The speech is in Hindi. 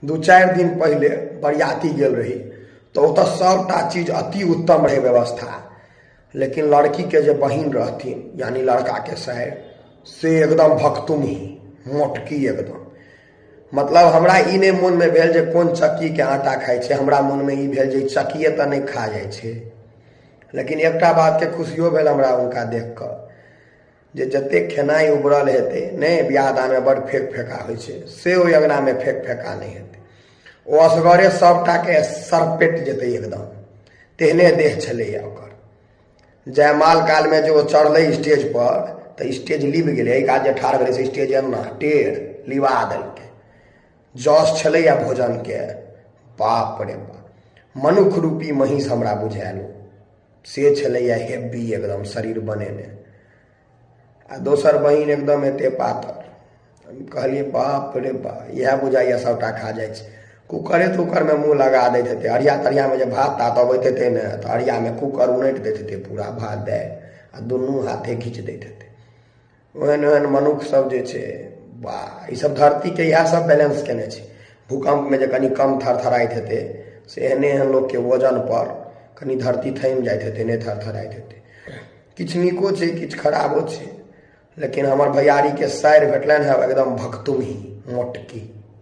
2-4 दिन पहले बरियाती गेल रही तो ओतऽ सबटा चीज अति उत्तम रहे व्यवस्था, लेकिन लड़की के जे बहिन रहथिन यानी लड़का के साइड से एकदम भक्तुम ही मोटकी एकदम। मतलब हमरा ई नहीं मन में भेल जे कोन चक्की के आटा खाई छे, हमरा मन में ई भेल जे चक्कीए तो नहीं खा जाए छे। लेकिन एकटा बात के खुशियों भेल हमरा उनका देख कर जे जते खेनाई उबरल हेते नहीं बियाह दान में बड़ फेक फेका होइ छे से ओइ अंगना में फेक फेका नहीं हेते, ओ असगरे सबटा के सरपेट जेते एकदम, तेहने देह छलैया ओकर। जयमाल काल में जो चढ़ले स्टेज पर तो स्टेज लिब गेलै, एक आदमी ठाढ़ भेलै से स्टेज एना टेढ़ लिबा देलकै। जस छलैया भोजन के, बाप रे बाप, मनुख रूपी महिष हमरा बुझायल से छलैया हेवी एकदम शरीर बनेने। आ दोसर बहिन एकदम एते पातर, कहलिए बाप रे बाप, यह बुझाइया सबटा खा जाए छे। कुकरे तुकर में मुँह लगा दैत हेतै, अरिया तरिया में जे भात तात अबैत हेतै ने तो अरिया में कुकर उनटि दैत हेतै पूरा भात दालि आ दुनू हाथे घीच दैत हेतै। ओहन ओहन मनुख सब जे छे वाह, ई सब धरती के इएह सब बैलेंस केने छे। भूकंप में जे कनी कम थरथराइत हेतै से एहने एहन लोग के वजन पर कनी धरती थम जाइत हेतै, नहीं थरथराइत हेतै। किछ नीको छे किछ खराबो छे, लेकिन हमर भैयारी के साइर भेटलनि है एकदम भक्तुम ही मोटकी।